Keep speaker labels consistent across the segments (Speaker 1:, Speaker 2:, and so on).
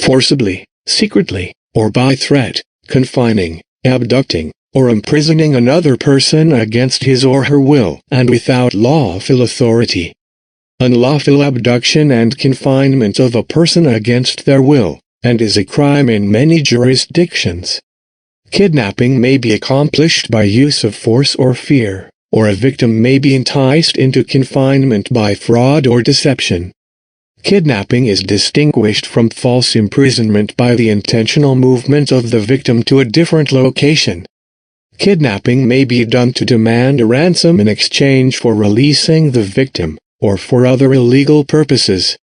Speaker 1: forcibly, secretly, or by threat, confining, abducting, or imprisoning another person against his or her will and without lawful authority. Unlawful abduction and confinement of a person against their will, and is a crime in many jurisdictions. Kidnapping may be accomplished by use of force or fear, or a victim may be enticed into confinement by fraud or deception. Kidnapping is distinguished from false imprisonment by the intentional movement of the victim to a different location. Kidnapping may be done to demand a ransom in exchange for releasing the victim, or for other illegal purposes.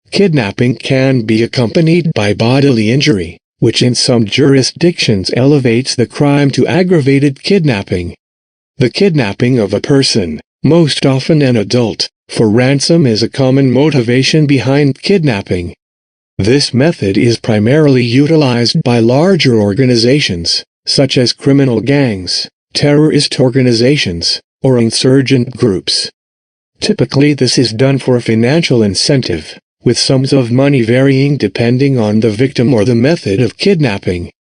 Speaker 1: Kidnapping can be accompanied by bodily injury, which in some jurisdictions elevates the crime to aggravated kidnapping. The kidnapping of a person, most often an adult, for ransom is a common motivation behind kidnapping. This method is primarily utilized by larger organizations, such as criminal gangs, terrorist organizations, or insurgent groups. Typically this is done for a financial incentive, with sums of money varying depending on the victim or the method of kidnapping.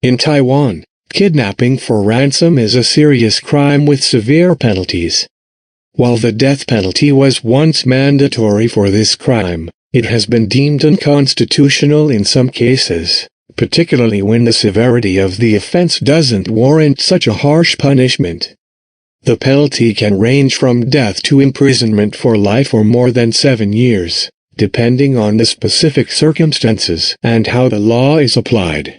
Speaker 1: In Taiwan, kidnapping for ransom is a serious crime with severe penalties. While the death penalty was once mandatory for this crime, it has been deemed unconstitutional in some cases, particularly when the severity of the offense doesn't warrant such a harsh punishment. The penalty can range from death to imprisonment for life or more than 7 years, depending on the specific circumstances and how the law is applied.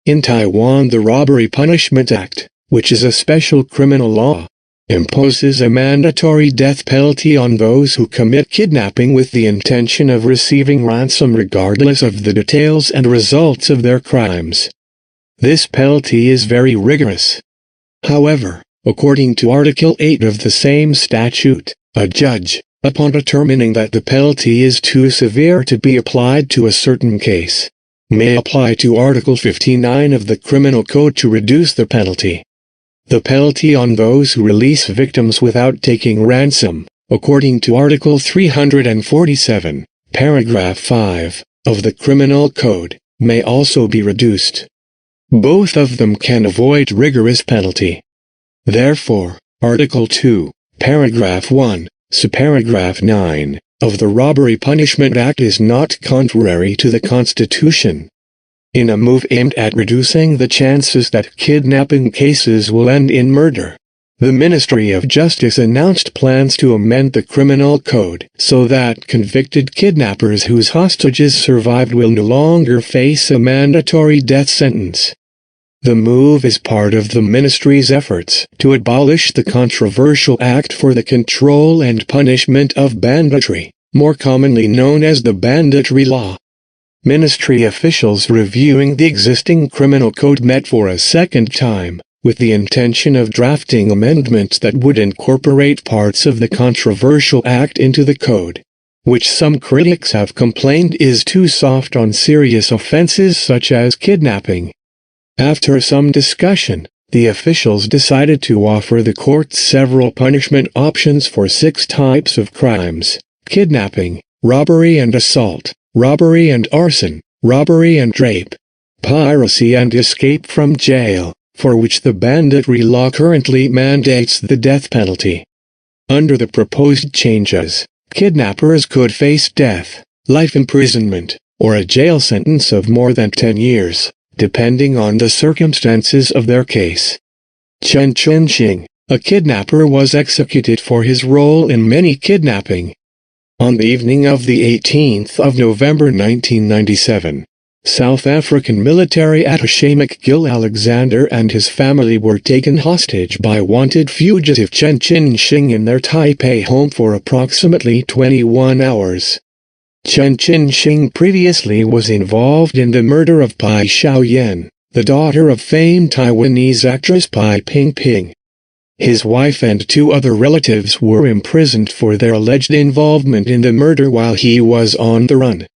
Speaker 1: In Taiwan, the Robbery Punishment Act, which is a special criminal law, imposes a mandatory death penalty on those who commit kidnapping with the intention of receiving ransom regardless of the details and results of their crimes. This penalty is very rigorous. However, according to Article 8 of the same statute, a judge, upon determining that the penalty is too severe to be applied to a certain case, may apply to Article 59 of the Criminal Code to reduce the penalty. The penalty on those who release victims without taking ransom, according to Article 347, Paragraph 5, of the Criminal Code, may also be reduced. Both of them can avoid rigorous penalty. Therefore, Article 2, Paragraph 1, Subparagraph 9, of the Robbery Punishment Act is not contrary to the Constitution. In a move aimed at reducing the chances that kidnapping cases will end in murder, the Ministry of Justice announced plans to amend the Criminal Code so that convicted kidnappers whose hostages survived will no longer face a mandatory death sentence. The move is part of the ministry's efforts to abolish the controversial Act for the Control and Punishment of Banditry, more commonly known as the Banditry Law. Ministry officials reviewing the existing criminal code met for a second time, with the intention of drafting amendments that would incorporate parts of the controversial act into the code, which some critics have complained is too soft on serious offenses such as kidnapping. After some discussion, the officials decided to offer the courts several punishment options for 6 types of crimes: kidnapping, robbery and assault, robbery and arson, robbery and rape, piracy and escape from jail, for which the banditry law currently mandates the death penalty. Under the proposed changes, kidnappers could face death, life imprisonment, or a jail sentence of more than 10 years, depending on the circumstances of their case. Chen CHIN-HSING, a kidnapper, was executed for his role in many kidnapping. On the evening of the 18th of November 1997, South African military attaché McGill Alexander and his family were taken hostage by wanted fugitive Chen CHIN-HSING in their Taipei home for approximately 21 hours. Chen CHIN-HSING previously was involved in the murder of Pai Xiaoyan, the daughter of famed Taiwanese actress Pai Ping. His wife and 2 other relatives were imprisoned for their alleged involvement in the murder while he was on the run.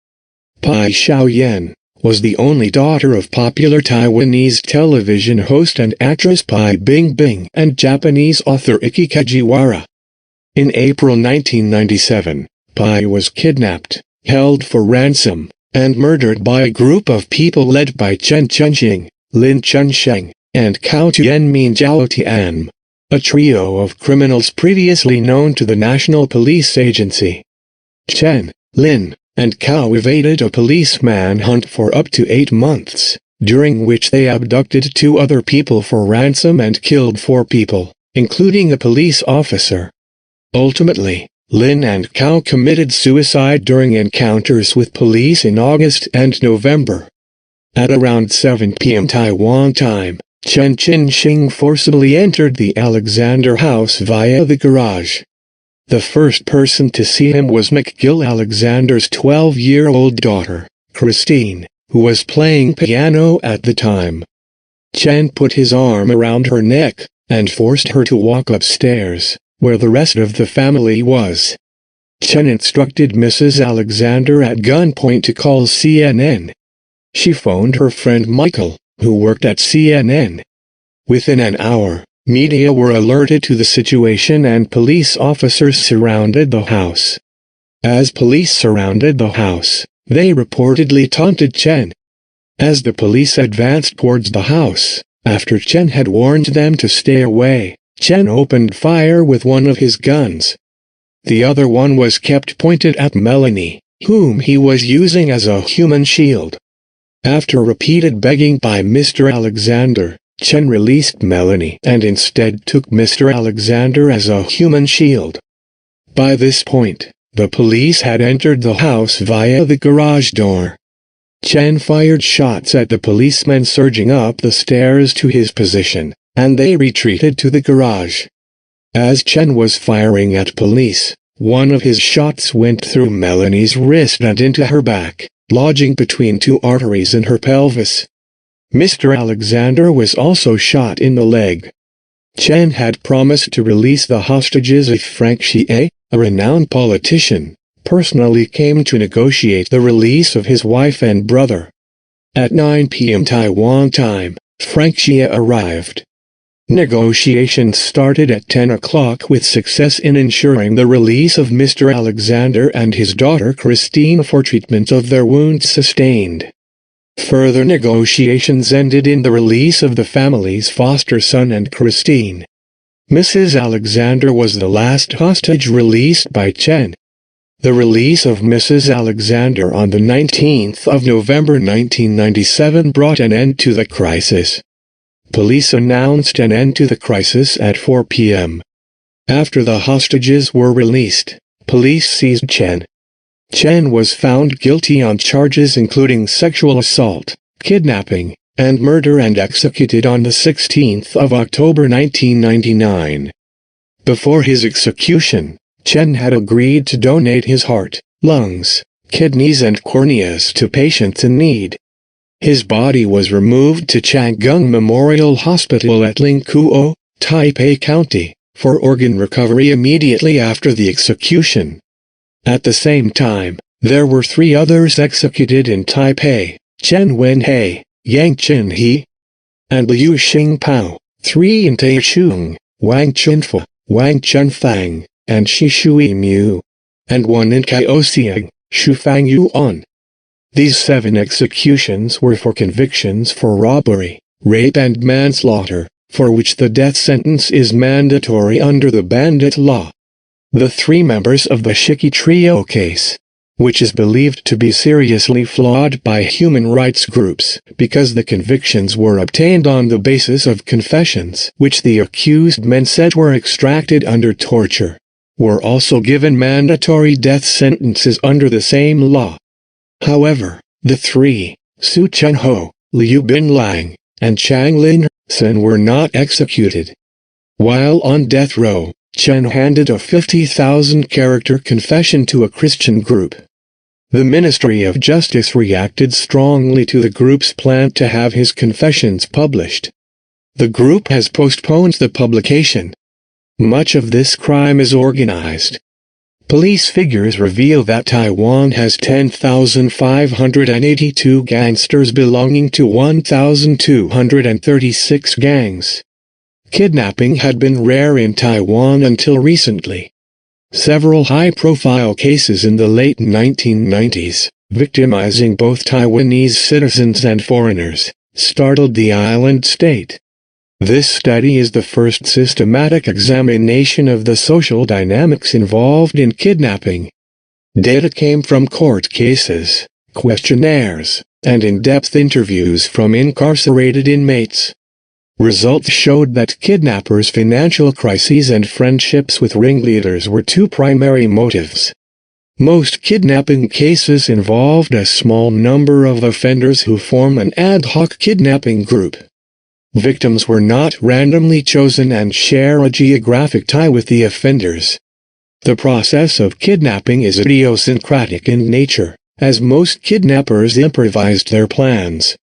Speaker 1: Pai Xiaoyan was the only daughter of popular Taiwanese television host and actress Pai Bingbing and Japanese author Ikki Kajiwara. In April 1997, Pai was kidnapped, held for ransom, and murdered by a group of people led by Chen CHIN-HSING, Lin Chunsheng, and Cao Tianmin Zhao Tian, a trio of criminals previously known to the National Police Agency. Chen, Lin, and Cao evaded a police manhunt for up to 8 months, during which they abducted 2 other people for ransom and killed 4 people, including a police officer. Ultimately, Lin and Cao committed suicide during encounters with police in August and November. At around 7 p.m. Taiwan time, Chen CHIN-HSING forcibly entered the Alexander house via the garage. The first person to see him was McGill Alexander's 12-year-old daughter, Christine, who was playing piano at the time. Chen put his arm around her neck and forced her to walk upstairs, where the rest of the family was. Chen instructed Mrs. Alexander at gunpoint to call CNN. She phoned her friend Michael, who worked at CNN. Within an hour, media were alerted to the situation and police officers surrounded the house. As police surrounded the house, they reportedly taunted Chen. As the police advanced towards the house, after Chen had warned them to stay away, Chen opened fire with one of his guns. The other one was kept pointed at Melanie, whom he was using as a human shield. After repeated begging by Mr. Alexander, Chen released Melanie and instead took Mr. Alexander as a human shield. By this point, the police had entered the house via the garage door. Chen fired shots at the policemen surging up the stairs to his position, and they retreated to the garage. As Chen was firing at police, one of his shots went through Melanie's wrist and into her back, lodging between 2 arteries in her pelvis. Mr. Alexander was also shot in the leg. Chen had promised to release the hostages if Frank Xie, a renowned politician, personally came to negotiate the release of his wife and brother. At 9 p.m. Taiwan time, Frank Xie arrived. Negotiations started at 10 o'clock with success in ensuring the release of Mr. Alexander and his daughter Christine for treatment of their wounds sustained. Further negotiations ended in the release of the family's foster son and Christine. Mrs. Alexander was the last hostage released by Chen. The release of Mrs. Alexander on the 19th of November 1997 brought an end to the crisis. Police announced an end to the crisis at 4 p.m. After the hostages were released, police seized Chen. Chen was found guilty on charges including sexual assault, kidnapping, and murder and executed on the 16th of October 1999. Before his execution, Chen had agreed to donate his heart, lungs, kidneys and corneas to patients in need. His body was removed to Changgung Memorial Hospital at Lingkuo, Taipei County, for organ recovery immediately after the execution. At the same time, there were 3 others executed in Taipei: Chen Wenhei, Yang Chin-He, and Liu Xingpao, 3 in Taichung, Wang Chunfa, Wang Chunfang, and Shi Shui-Mu, and 1 in Kaohsiung, Shu Fang Yuan. These 7 executions were for convictions for robbery, rape and manslaughter, for which the death sentence is mandatory under the Bandit law. The 3 members of the Shiki Trio case, which is believed to be seriously flawed by human rights groups because the convictions were obtained on the basis of confessions which the accused men said were extracted under torture, were also given mandatory death sentences under the same law. However, the 3, Su Chen-ho, Liu Binlang, and Chang Lin-sen were not executed. While on death row, Chen handed a 50,000-character confession to a Christian group. The Ministry of Justice reacted strongly to the group's plan to have his confessions published. The group has postponed the publication. Much of this crime is organized. Police figures reveal that Taiwan has 10,582 gangsters belonging to 1,236 gangs. Kidnapping had been rare in Taiwan until recently. Several high-profile cases in the late 1990s, victimizing both Taiwanese citizens and foreigners, startled the island state. This study is the first systematic examination of the social dynamics involved in kidnapping. Data came from court cases, questionnaires, and in-depth interviews from incarcerated inmates. Results showed that kidnappers' financial crises and friendships with ringleaders were two primary motives. Most kidnapping cases involved a small number of offenders who form an ad hoc kidnapping group. Victims were not randomly chosen and share a geographic tie with the offenders. The process of kidnapping is idiosyncratic in nature, as most kidnappers improvised their plans.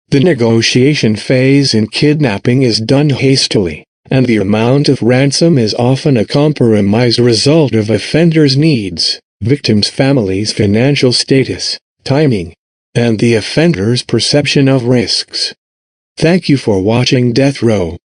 Speaker 1: The negotiation phase in kidnapping is done hastily, and the amount of ransom is often a compromised result of offenders' needs, victims' families' financial status, timing, and the offender's perception of risks. Thank you for watching Death Row.